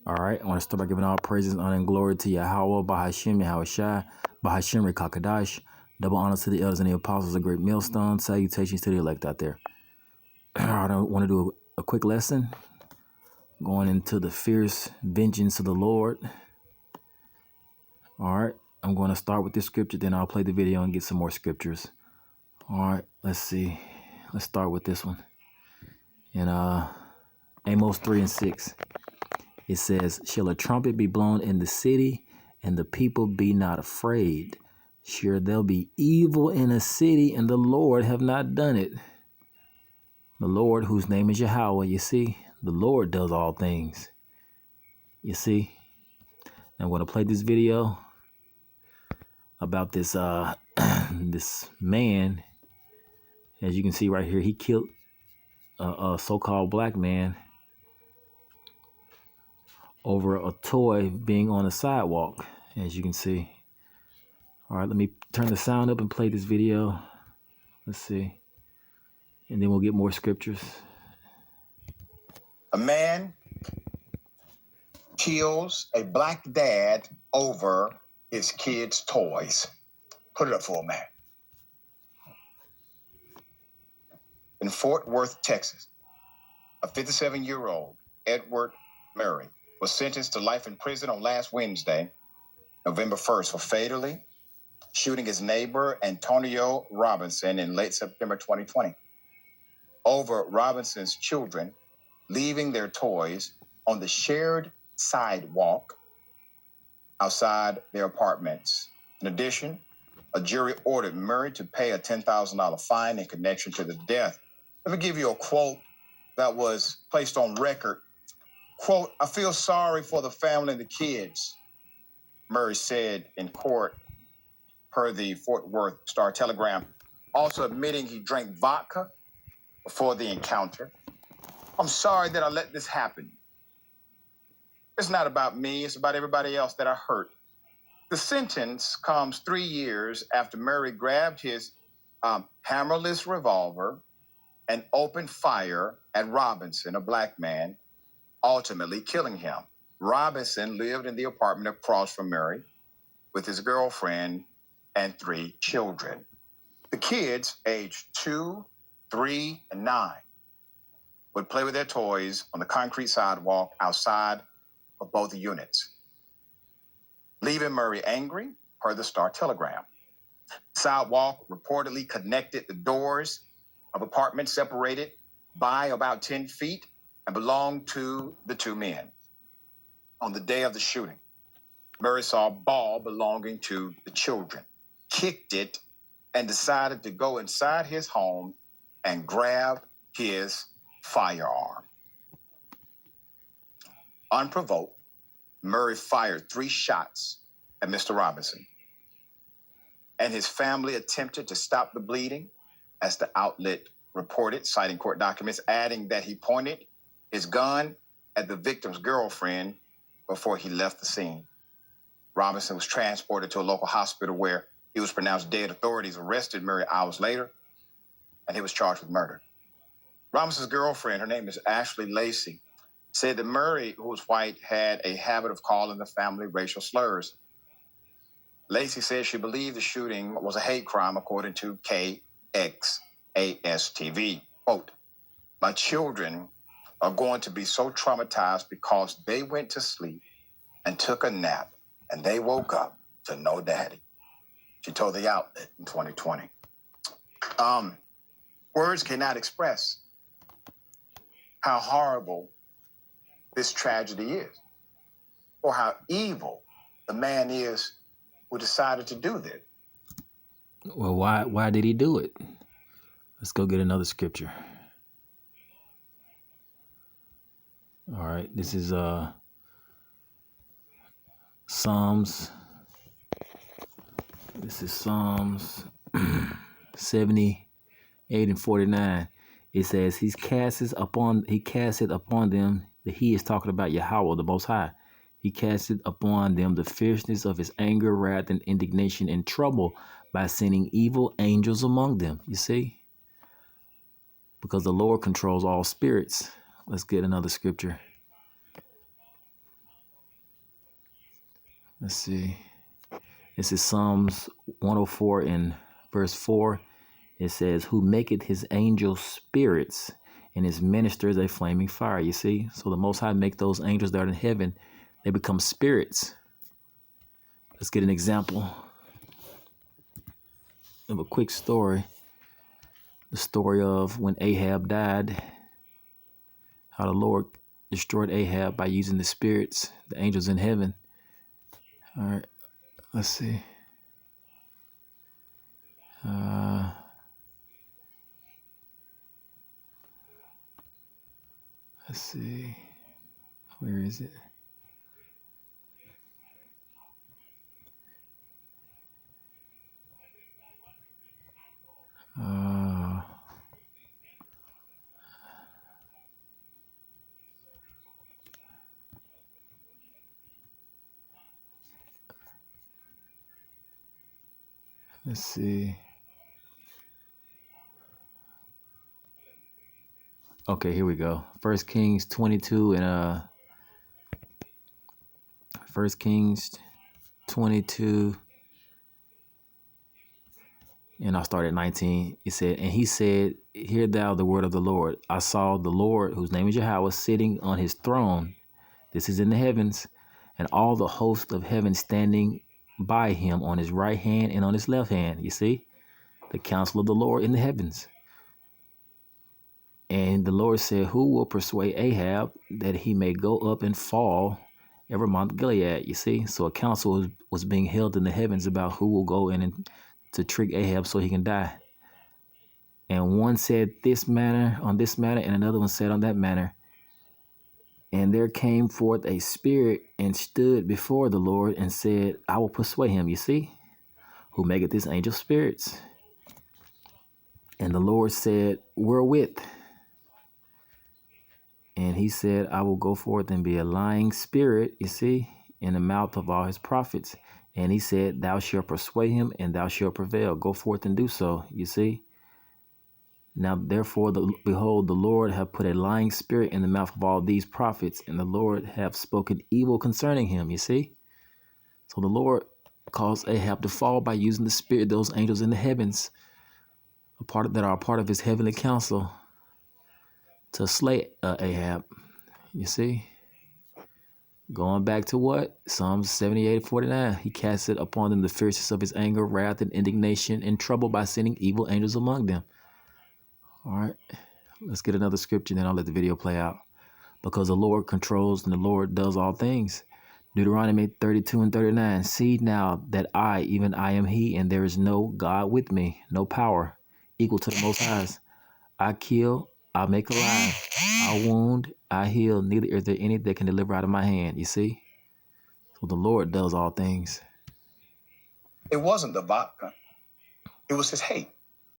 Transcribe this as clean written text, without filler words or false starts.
All right, I want to start by giving all praises, honor, and glory to Yahweh, Bahashim, Yahushai, Bahashim, Kakadash. Double honor to the elders and the apostles, a great millstone. Salutations to the elect out there. I want to do a quick lesson going into the fierce vengeance of the Lord. All right, I'm going to start with this scripture, then I'll play the video and get some more scriptures. All right, let's see. Let's start with this one. In Amos 3:6. It says, shall a trumpet be blown in the city, and the people be not afraid? Sure, there'll be evil in a city, and the Lord have not done it. The Lord, whose name is Yahweh, you see, the Lord does all things. You see, I'm going to play this video about this this man. As you can see right here, he killed a so-called black man over a toy being on the sidewalk, as you can see. All right, let me turn the sound up and play this video. Let's see. And then we'll get more scriptures. A man kills a black dad over his kids' toys. Put it up for a man. In Fort Worth, Texas, a 57-year-old, Edward Murray, was sentenced to life in prison on last Wednesday, November 1st, for fatally shooting his neighbor, Antonio Robinson, in late September 2020. Over Robinson's children leaving their toys on the shared sidewalk outside their apartments. In addition, a jury ordered Murray to pay a $10,000 fine in connection to the death. Let me give you a quote that was placed on record. Quote, I feel sorry for the family and the kids, Murray said in court per the Fort Worth Star-Telegram, also admitting he drank vodka before the encounter. I'm sorry that I let this happen. It's not about me, it's about everybody else that I hurt. The sentence comes 3 years after Murray grabbed his hammerless revolver and opened fire at Robinson, a black man, ultimately killing him. Robinson lived in the apartment across from Murray with his girlfriend and 3 children. The kids, aged 2, 3, and 9, would play with their toys on the concrete sidewalk outside of both units, leaving Murray angry, per the Star-Telegram. Sidewalk reportedly connected the doors of apartments separated by about 10 feet and belonged to the 2 men. On the day of the shooting, Murray saw a ball belonging to the children, kicked it, and decided to go inside his home and grab his firearm. Unprovoked, Murray fired 3 shots at Mr. Robinson, and his family attempted to stop the bleeding, as the outlet reported, citing court documents, adding that he pointed his gun at the victim's girlfriend before he left the scene. Robinson was transported to a local hospital where he was pronounced dead. Authorities arrested Murray hours later, and he was charged with murder. Robinson's girlfriend, her name is Ashley Lacey, said that Murray, who was white, had a habit of calling the family racial slurs. Lacey said she believed the shooting was a hate crime, according to KXAS-TV. Quote, my children are going to be so traumatized because they went to sleep and took a nap and they woke up to no daddy, she told the outlet in 2020. Words cannot express how horrible this tragedy is, or how evil the man is who decided to do this. Well, why did he do it? Let's go get another scripture. All right, this is Psalms. This is Psalms 78 and 49. It says, he cast it upon them, that he is talking about Yahweh, the Most High. He casted upon them the fierceness of his anger, wrath, and indignation and trouble by sending evil angels among them. You see? Because the Lord controls all spirits. Let's get another scripture. Let's see. This is Psalms 104 in verse 4. It says, who maketh his angels spirits and his ministers a flaming fire. You see? So the Most High make those angels that are in heaven, they become spirits. Let's get an example of a quick story. The story of when Ahab died, how the Lord destroyed Ahab by using the spirits, the angels in heaven. All right, let's see. Let's see. Where is it? Let's see. Okay, here we go. 1 Kings 22 and 1 Kings 22, and I'll start at 19. It said, and he said, hear thou the word of the Lord. I saw the Lord, whose name is Yahweh, sitting on his throne. This is in the heavens, and all the host of heaven standing by him on his right hand and on his left hand. You see, the counsel of the Lord in the heavens. And the Lord said, who will persuade Ahab that he may go up and fall ever Mount Gilead? You see, so a council was being held in the heavens about who will go in and to trick Ahab so he can die. And one said this manner on this matter, and another one said on that manner. And there came forth a spirit and stood before the Lord and said, I will persuade him, you see, who maketh his angel spirits. And the Lord said, wherewith? And he said, I will go forth and be a lying spirit, you see, in the mouth of all his prophets. And he said, thou shalt persuade him, and thou shalt prevail. Go forth and do so, you see. Now, therefore, behold, the Lord hath put a lying spirit in the mouth of all these prophets, and the Lord hath spoken evil concerning him, you see. So the Lord caused Ahab to fall by using the spirit, those angels in the heavens, that are a part of his heavenly council, to slay Ahab, you see. Going back to what? Psalms 78:49. He casted upon them the fierceness of his anger, wrath, and indignation, and trouble by sending evil angels among them. All right, let's get another scripture, then I'll let the video play out. Because the Lord controls and the Lord does all things. Deuteronomy 32:39. See now that I, even I am he, and there is no God with me, no power equal to the Most High's. I kill, I make alive, I wound, I heal, neither is there any that can deliver out of my hand. You see? So the Lord does all things. It wasn't the vodka. It was his hate.